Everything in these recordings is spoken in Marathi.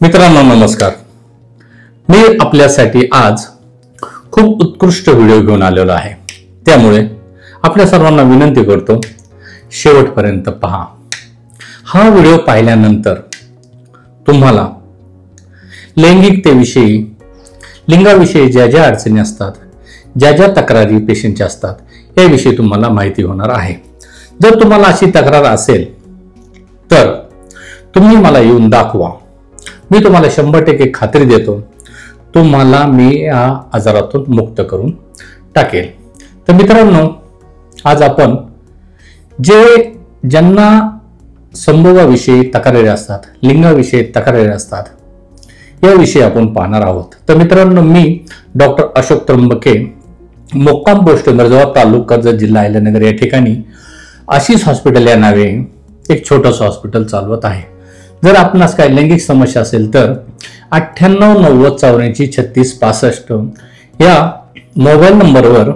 मित्रांनो नमस्कार. मी आपल्यासाठी आज खूप उत्कृष्ट व्हिडिओ घेऊन आलेलो आहे. त्यामुळे आपल्या सर्वांना विनंती करतो, शेवटपर्यंत पहा. हा व्हिडिओ पाहिल्यानंतर तुम्हाला लैंगिकतेविषयी, लिंगाविषयी ज्या ज्या अडचणी असतात, ज्या ज्या तक्रारी पेशंटच्या असतात, याविषयी तुम्हाला माहिती होणार आहे. जर तुम्हाला अशी तक्रार असेल तर तुम्ही मला येऊन दाखवा. मी तुम्हाला 100% खात्री देतो, तुम्हाला मी या आजारातून मुक्त करून टाकेल. तर मित्रांनो, आज आपण ज्यांना संभोगाविषयी तक्रारी असतात, लिंगाविषयी तक्रारी असतात, याविषयी आपण पाहणार आहोत. तर मित्रांनो, मी डॉक्टर अशोक त्र्यंबके, मुक्काम पोस्ट मिरजावा, तालुका कर्जत, जिल्हा अहिल्यानगर या ठिकाणी आशिष हॉस्पिटल या नावे एक छोटंसं हॉस्पिटल चालवत आहे. जर आपणास काही लैंगिक समस्या असेल तर 9890843665 या मोबाईल नंबरवर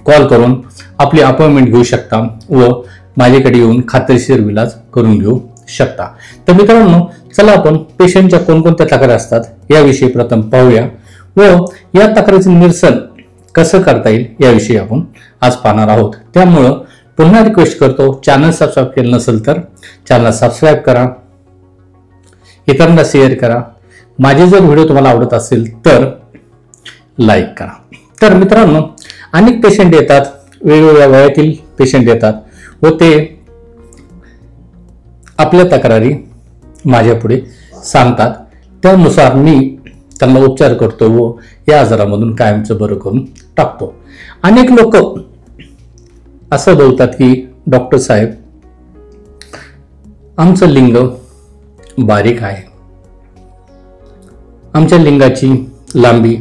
कॉल करून आपली अपॉइंटमेंट घेऊ शकता व माझ्याकडे येऊन खात्रीशीर इलाज करून घेऊ शकता. तर मित्रांनो, चला आपण पेशंटच्या कोणकोणत्या तक्रारी असतात याविषयी प्रथम पाहूया व या तक्रारीचे निरसन कसं करता येईल याविषयी आपण आज पाहणार आहोत. त्यामुळं पुन्हा रिक्वेस्ट करतो, चॅनल सबस्क्राईब केलं नसेल तर चॅनल सबस्क्राईब करा, इतरांना शेअर करा. माझे जर व्हिडिओ तुम्हाला आवडत असेल तर लाईक करा. तर मित्रांनो, अनेक पेशंट येतात, वेगवेगळ्या वयातील पेशंट येतात व ते आपल्या तक्रारी माझ्या पुढे सांगतात. त्यानुसार मी त्यांना उपचार करतो व या आजारामधून कायमचं बरं करून टाकतो. अनेक लोक असं बोलतात की डॉक्टर साहेब, आमचं लिंग बारीक आहे, आमच्या लिंगाची लांबी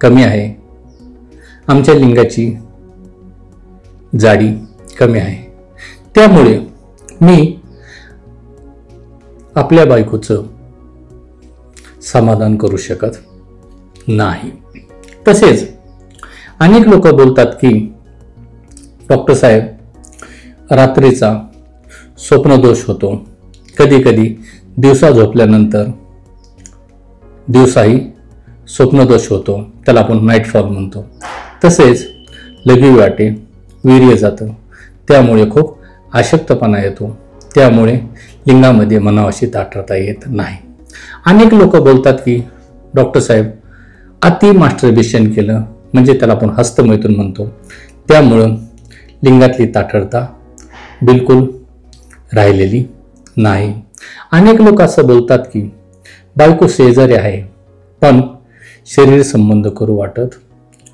कमी आहे, आमच्या लिंगाची जाडी कमी आहे, त्यामुळे मी आपल्या बायकोचं समाधान करू शकत नाही. तसेच अनेक लोक बोलतात की डॉक्टर साहेब, रात्रीचा स्वप्नदोष होतो, कधी कधी दिवसा झोपल्यानंतर दिवसाही स्वप्नदोष होतो, त्याला आपण नाईट फॉल म्हणतो. तसेच लघवी वाटे, वीर्य जातं, त्यामुळे खूप अशक्तपणा येतो, त्यामुळे लिंगामध्ये मनावाशी ताठरता येत नाही. अनेक लोक बोलतात की डॉक्टर साहेब, अति मास्टरबेशन केलं, म्हणजे त्याला आपण हस्तमैथुन म्हणतो, त्यामुळं लिंगातली ताठरता बिलकुल राहिलेली नाही. अनेक लोक असं बोलतात की बायको शेजारी आहे पण शरीर संबंध करू वाटत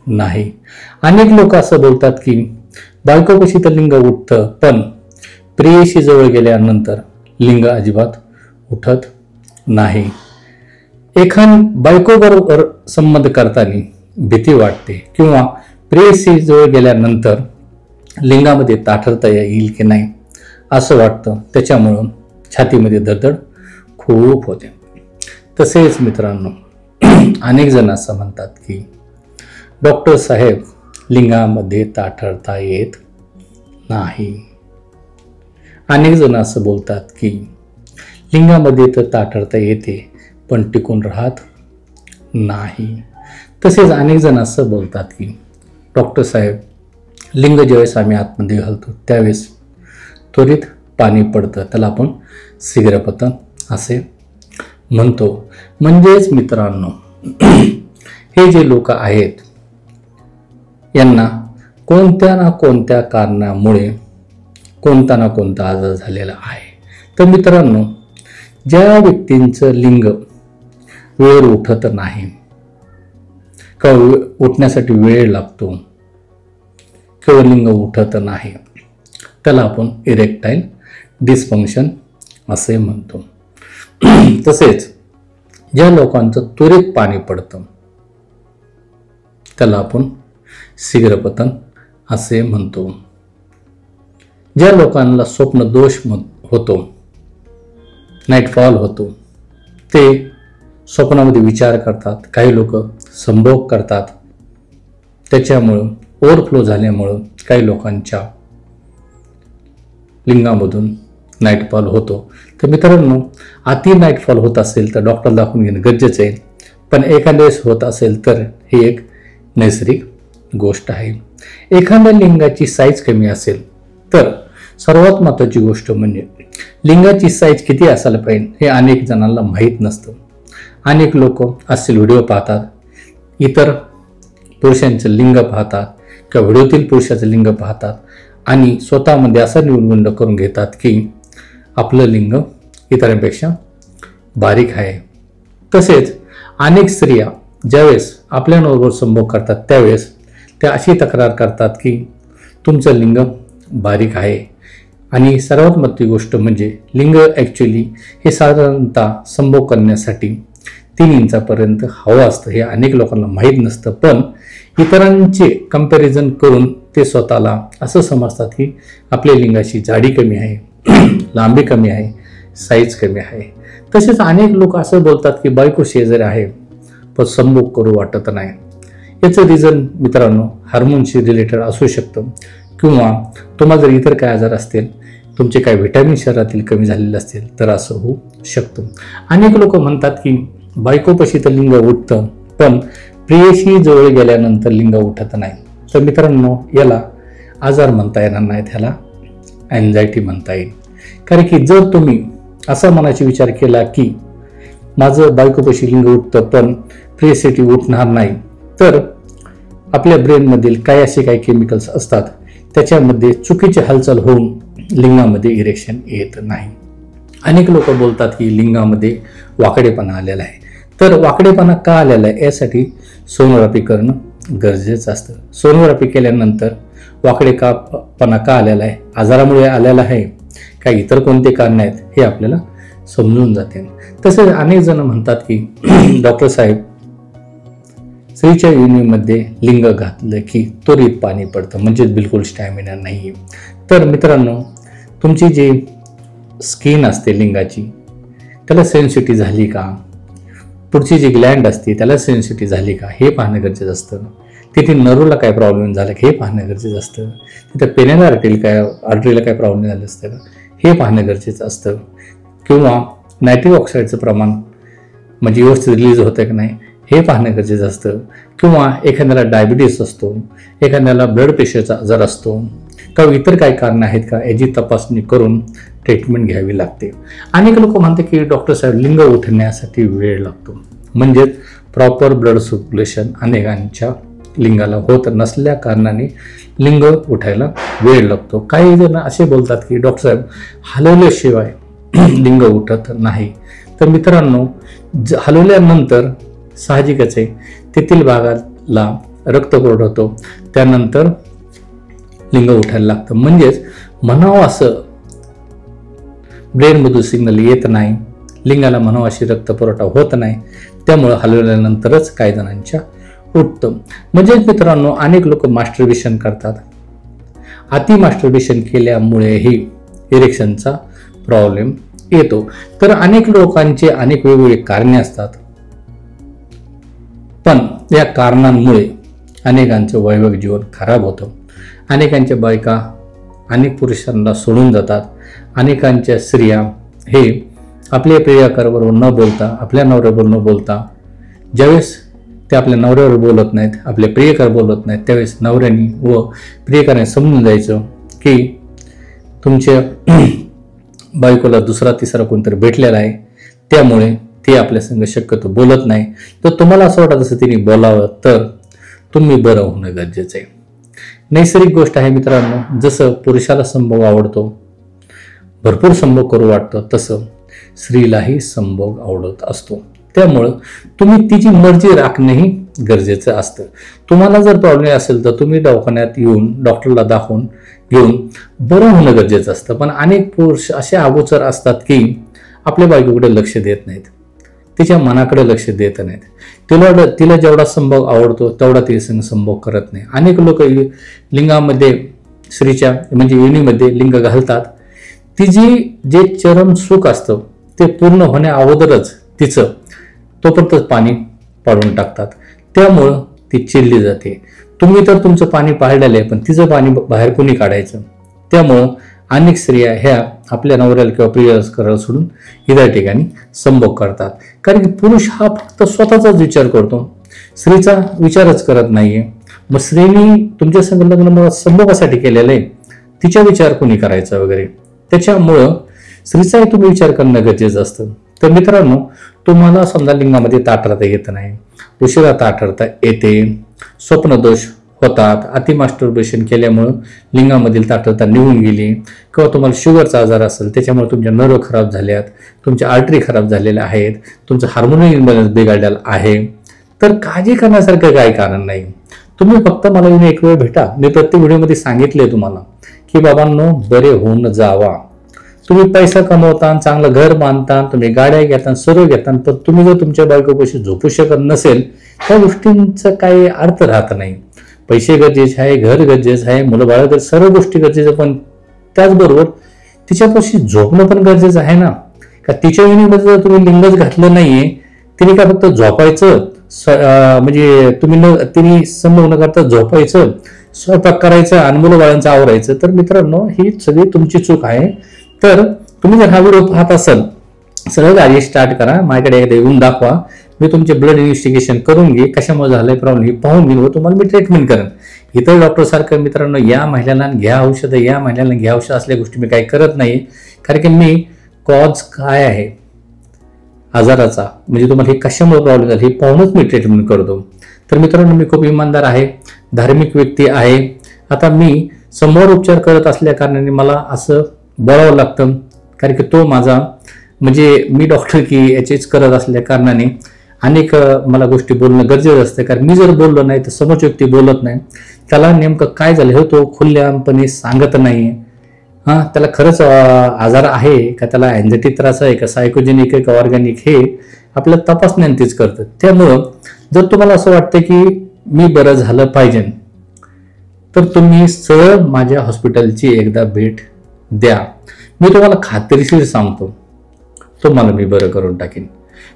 नाही. अनेक लोक असं बोलतात की बायकोपाशी तर लिंग उठतं पण प्रेयशी जवळ गेल्यानंतर लिंग अजिबात उठत नाही. बायको बरोबर संबंध करताना भीती वाटते किंवा प्रेयसी जवळ गेल्यानंतर लिंगामध्ये ताठरता येईल की नाही असं वाटतं, त्याच्यामुळं छातीमध्ये धडधड खूप होते. तसेच मित्रांनो, अनेक जण असं म्हणतात की डॉक्टर साहेब, लिंगामध्ये ताठरता येत नाही. अनेक जण असं बोलतात की लिंगामध्ये तर ताठरता येते पण टिकून राहत नाही. तसेच अनेक जण असं बोलतात की डॉक्टर साहेब, लिंग ज्यावेळेस आम्ही आतमध्ये घालतो त्यावेळेस त्वरित पाणी पडतं, त्याला आपण शीघ्रपतन असे म्हणतो. म्हणजेच मित्रांनो, हे जे लोक आहेत यांना कोणत्या ना कोणत्या कारणामुळे कोणता ना कोणता आजार झालेला आहे. तर मित्रांनो, ज्या व्यक्तींचं लिंग वेळेवर उठत नाही किंवा उठण्यासाठी वेळ लागतो किंवा लिंग उठत नाही, त्याला आपण इरेक्टाईल डिस्फंक्शन असे म्हणतो. तसेच ज्या लोकांचं त्वरित पाणी पडतं त्याला आपण शीघ्रपतन असे म्हणतो. ज्या लोकांना स्वप्न दोष होतो, नाईट फॉल होतो, ते स्वप्नामध्ये विचार करतात, काही लोक संभोग करतात, त्याच्यामुळं ओव्हरफ्लो झाल्यामुळं काही लोकांच्या लिंगामधून नाईटफॉल होतो. तर मित्रांनो, अति नाईटफॉल होत असेल तर डॉक्टर दाखवून घेणं गरजेचं आहे. पण एखाद्या वेळेस होत असेल तर ही एक नैसर्गिक गोष्ट आहे. एखाद्या लिंगाची साईज कमी असेल तर सर्वात महत्त्वाची गोष्ट म्हणजे लिंगाची साईज किती असायला पाहिजे हे अनेक जणांना माहीत नसतं. अनेक लोक असे व्हिडिओ पाहतात, इतर पुरुषांचं लिंग पाहतात किंवा व्हिडिओतील पुरुषाचं लिंग पाहतात आणि स्वतःमध्ये असा निर्बंध करून घेतात की आपलं लिंग इतरांपेक्षा बारीक आहे. तसेच अनेक स्त्रिया ज्यावेळेस आपल्याबरोबर संभोग करतात त्यावेळेस त्या अशी तक्रार करतात की तुमचं लिंग बारीक आहे. आणि सर्वात महत्त्वाची गोष्ट म्हणजे लिंग ॲक्च्युली हे साधारणतः संभोग करण्यासाठी 3 इंचापर्यंत हवं असतं. हे अनेक लोकांना माहीत नसतं, पण इतरांचे कंपॅरिझन करून ते स्वतःला असं समजतात की आपल्या लिंगाची जाडी कमी आहे, लांबी कमी आहे, साईज कमी आहे. तसेच अनेक लोक असं बोलतात की बायको शेजारी आहे पण संभोग करू वाटत नाही. याचं रिझन मित्रांनो हार्मोनशी रिलेटेड असू शकतं किंवा तुम्हाला जर इतर काय आजार असतील, तुमचे काय व्हिटॅमिन शरीरातील कमी झालेले असतील तर असं होऊ शकतं. अनेक लोक म्हणतात की बायकोपाशी तर लिंग उठतं पण प्रियशी जवळ गेल्यानंतर लिंग उठत नाही. तर मित्रांनो, याला आजार म्हणता येणार नाही, त्याला अँझायटी म्हणता येईल. कारण की जर तुम्ही असा मनाचा विचार केला की माझं बायकोपाशी लिंग उठतं पण प्रियसाठी उठणार नाही, तर आपल्या ब्रेनमधील काही असे काही केमिकल्स असतात त्याच्यामध्ये चुकीची हालचाल होऊन लिंगामध्ये इरेक्शन येत नाही. अनेक लोक बोलतात की लिंगामध्ये वाकडेपणा आलेला आहे. तर वाकडेपणा का आलेला आहे यासाठी सोनोग्राफी करणं गरजेचं असतं. सोनोग्राफी केल्यानंतर वाकडेपणा का आलेला आहे, आजारामुळे आलेला आहे, काही इतर कोणते कारण आहेत हे आपल्याला समजून जाते. तसेच अनेक जण म्हणतात की डॉक्टर साहेब स्त्रीच्या योनीमध्ये लिंग घातलं की त्वरित पाणी पडतं, म्हणजेच बिलकुल स्टॅमिना नाही. तर मित्रांनो, तुमची जी स्किन असते लिंगाची त्याला सेन्सिटिव्ह झाली का, पुढची जी ग्लँड असते त्याला सेन्सिटिव्ह झाली का हे पाहणं गरजेचं असतं. तिथे नरूला काय प्रॉब्लेम झाला हे पाहणं गरजेचं असतं. तिथं पेनेल आर्टरीला काय प्रॉब्लेम झाले असतं का हे पाहणं गरजेचं असतं. किंवा नायट्रिक ऑक्साईडचं प्रमाण म्हणजे व्यवस्थित रिलीज होतं की नाही हे पाहणं गरजेचं असतं. किंवा एखाद्याला डायबिटीस असतो, एखाद्याला ब्लड प्रेशरचा आजार असतो किंवा इतर काही कारणं आहेत का याची तपासणी करून ट्रीटमेंट घ्यावी लागते. अनेक लोक म्हणतात की डॉक्टर साहेब लिंग उठण्यासाठी वेळ लागतो, म्हणजेच प्रॉपर ब्लड सर्क्युलेशन अनेकांच्या लिंगाला होत नसल्या कारणाने लिंग उठायला वेळ लागतो. काही जण असे बोलतात की डॉक्टर साहेब हलवल्याशिवाय लिंग उठत नाही. तर मित्रांनो, हलवल्यानंतर साहजिकच आहे तेथील भागाला रक्तपुरवठा होतो, त्यानंतर लिंग उठायला लागतं. म्हणजेच म्हणावं असं ब्रेनमधून सिग्नल येत नाही, लिंगाला म्हणावं अशी रक्तपुरवठा होत नाही, त्यामुळं हलवल्यानंतरच काही जणांच्या उठतं. म्हणजेच मित्रांनो, अनेक लोक मास्टरबेशन करतात. अति मास्टरबेशन केल्यामुळेही इरेक्शनचा प्रॉब्लेम येतो. तर अनेक लोकांचे अनेक वेगवेगळे कारणे असतात, पण या कारणांमुळे अनेकांचं वैवाहिक जीवन खराब होतं. अनेकांच्या बायका अनेक पुरुषांना सोडून जातात. अनेकांच्या स्त्रिया हे आपल्या प्रियकराबरोबर न बोलता, आपल्या नवऱ्याबरोबर न बोलता, ज्यावेळेस ते आपल्या नवऱ्यावर बोलत नाहीत, आपले प्रियकर बोलत नाहीत, त्यावेळेस नवऱ्याने व प्रियकराने समजून जायचं की तुमच्या बायकोला दुसरा तिसरा कोणतरी भेटलेला आहे, त्यामुळे ते आपल्या संग शक्यतो बोलत नाही. तर तुम्हाला असं वाटत असं तिने बोलावं तर तुम्ही बरं होणं गरजेचं आहे. नैसर्गिक गोष्ट आहे मित्रांनो. जसं पुरुषाला संभोग आवडतो, भरपूर संभोग करू वाटतं, तसं स्त्रीलाही संभोग आवडत असतो. त्यामुळं तुम्ही तिची मर्जी राखणंही गरजेचं असतं. तुम्हाला जर प्रॉब्लेम असेल तर तुम्ही दवाखान्यात येऊन डॉक्टरला दाखवून घेऊन बरं होणं गरजेचं असतं. पण अनेक पुरुष असे अगोचर असतात की आपल्या बायकोकडे लक्ष देत नाहीत, तिच्या मनाकडे लक्ष देत नाहीत. तिला जेवढा संभोग आवडतो तेवढा ती संभोग करत नाही. अनेक लोक लिंगामध्ये स्त्रीच्या म्हणजे योनीमध्ये लिंग घालतात, तिची जे चरम सुख असतं ते पूर्ण होण्या अगोदरच तिचं तोपर्यंत पाणी पाडून टाकतात. त्यामुळं ती चिडली जाते. तुम्ही तर तुमचं पाणी पाळलेलं आहे, पण तिचं पाणी बाहेर कोणी काढायचं. त्यामुळं अनेक स्त्रिया ह्या आपल्या नवऱ्याला किंवा प्रियकराला सोडून इतर ठिकाणी संभोग करतात. कारण की पुरुष हा फक्त स्वतःचाच विचार करतो, स्त्रीचा विचारच करत नाहीये. मग स्त्रीने तुमच्या संग लग्न संभोगासाठी केलेलं आहे, तिचा विचार कोणी करायचा वगैरे. त्याच्यामुळं स्त्रीचाही तुम्ही विचार करणं गरजेचं असतं. तर मित्रांनो, तुम्हाला समजा लिंगामध्ये ताठरता येत नाही, उशिरा ताठरता येते, स्वप्नदोष होतात, अतिमास्टरबेशन केल्यामुळं लिंगामधील ताठरता निघून गेली, किंवा तुम्हाला शुगरचा आजार असेल त्याच्यामुळे तुमच्या नर्व खराब झाल्यात, तुमच्या आर्टरी खराब झालेल्या आहेत, तुमचं हार्मोनल इम्बॅलन्स बिघडलेला आहे, तर काळजी करण्यासारखं काही कारण नाही. तुम्ही फक्त मला येऊन एक वेळ भेटा. मी प्रत्येक व्हिडिओमध्ये सांगितले तुम्हाला की बाबांनो, बरे होऊन जावा. तुम्ही पैसा कमवता, चांगलं घर बांधता, तुम्ही गाड्या घेता, सर्व घेता, पण तुम्ही जर तुमच्या बायकोपाशी झोपू शकत नसेल, त्या गोष्टींचा काही अर्थ राहत नाही. पैसे गरजेचे आहे, घर गरजेचं आहे, मुलं बाळ सर्व गोष्टी गरजेचं, पण त्याचबरोबर तिच्यापाशी झोपणं पण गरजेचं आहे ना. का तिच्या विणीमध्ये जर तुम्ही लिंगच घातलं नाहीये, तिने काय फक्त झोपायचं, म्हणजे तुम्ही तिने संभोग न करता झोपायचं, स्वयंपाक करायचं आणि मुलं बाळांचं आवरायचं, तर मित्रांनो ही सगळी तुमची चूक आहे. तर तुम्ही जर हा व्हिडिओ पाहत असाल, सरळ आधी स्टार्ट करा, माझ्याकडे एकदा येऊन दाखवा, मी तुमचे ब्लड इन्व्हेस्टिगेशन करून घे, कशामुळे झालंय प्रॉब्लेम हे पाहून घेईन व तुम्हाला मी ट्रीटमेंट करेन. इतर डॉक्टर सारखं मित्रांनो या महिन्याला घ्या औषधं, या महिन्याला घ्या औषध असल्या गोष्टी मी काही करत नाही. कारण की मी कॉज काय आहे आजाराचा, म्हणजे तुम्हाला हे कशामुळे प्रॉब्लेम झाला हे पाहूनच मी ट्रीटमेंट करतो. तर मित्रांनो, मी खूप इमानदार आहे, धार्मिक व्यक्ती आहे. आता मी समोर उपचार करत असल्या कारणाने मला असं बोलावं लागतं, कारण की तो माझा म्हणजे मी डॉक्टर की याचेच करत असल्या कारणाने अनेक मला गोष्टी बोलणं गरजेचं असतं. कारण मी जर बोललो नाही तर समोरची व्यक्ती बोलत नाही, त्याला नेमकं काय झालं हे तो खुल्लेपणे सांगत नाही. त्याला खरंच आजार आहे का, त्याला अँझायटी त्रास आहे का, सायकोजेनिक आहे का ऑर्गॅनिक, हे आपलं तपासण्यांतीच करतं. त्यामुळं जर तुम्हाला असं वाटतं की मी बरं झालं पाहिजे, तर तुम्ही सरळ माझ्या हॉस्पिटलची एकदा भेट द्या. मी तुम्हाला खात्रीशीर सांगतो, तुम्हाला मी बरं करून टाकेन.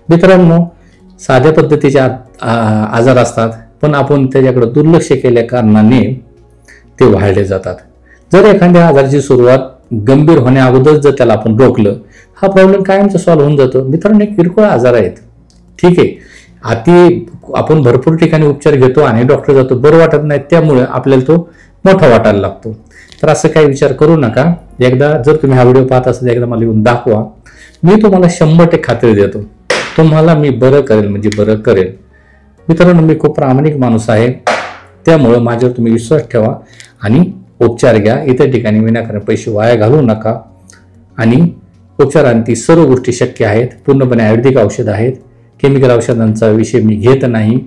मित्रांनो, साध्या पद्धतीचे आजार असतात, पण आपण त्याच्याकडे दुर्लक्ष केल्या कारणाने ते वाढले जातात. जर एखाद्या आजाराची सुरुवात गंभीर होण्या अगोदर जर त्याला आपण रोखलं, हा प्रॉब्लेम कायमचा सॉल्व्ह होऊन जातो. मित्रांनो, किरकोळ आजार आहेत, ठीक आहे, आपण भरपूर ठिकाणी उपचार घेतो आणि डॉक्टर जातो, बरं वाटत नाही, त्यामुळे आपल्याला तो मोठा वाटायला लागतो. तर असं काही विचार करू नका. एकदा जर तुम्ही हा व्हिडिओ पाहत असाल, एकदा मला येऊन दाखवा, मी तुम्हाला 100% खात्री देतो, तुम्हाला मी बरं करेल म्हणजे बरं करेल. मित्रांनो, मी खूप प्रामाणिक माणूस आहे, त्यामुळं माझ्यावर तुम्ही विश्वास ठेवा आणि उपचार घ्या. इतर ठिकाणी विनाकारण पैसे वाया घालू नका. आणि उपचारांती सर्व गोष्टी शक्य आहेत, पूर्णपणे आयुर्वेदिक औषध आहेत, केमिकल औषधांचा विषय मी घेत नाही.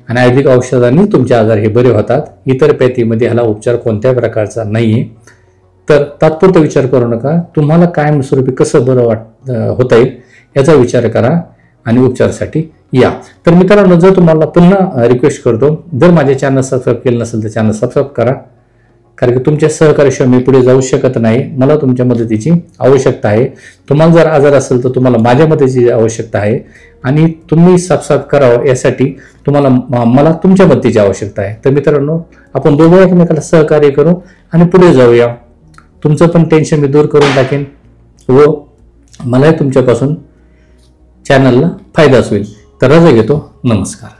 आणि आयुर्वेदिक औषधांनी तुमचे आजार हे बरे होतात. इतर पॅथीमध्ये ह्याला उपचार कोणत्या प्रकारचा नाहीये. तर तात्पुरता विचार करू नका, तुम्हाला कायमस्वरूपी कसं बरं होता येईल याचा विचार करा आणि उपचारासाठी या. तर मित्रांनो, जर तुम्हाला पुन्हा रिक्वेस्ट करतो, जर माझे चॅनल सबस्क्राईब केलं नसेल तर चॅनल सबस्क्राईब करा. कारण की तुमच्या सहकार्याशिवाय मी पुढे जाऊ शकत नाही. मला तुमच्या मदतीची आवश्यकता आहे. तुम्हाला जर आजार असेल तर तुम्हाला माझ्या मदतीची आवश्यकता आहे आणि तुम्ही सबस्क्राईब करावं यासाठी तुम्हाला मला तुमच्या मदतीची आवश्यकता आहे. तर मित्रांनो, आपण दोघं एकमेकाला सहकार्य करू आणि पुढे जाऊया. तुमचं पण टेन्शन मी दूर करून टाकेन व मलाही तुमच्यापासून चॅनलला फायदाच होईल. तर रजा घेतो. नमस्कार.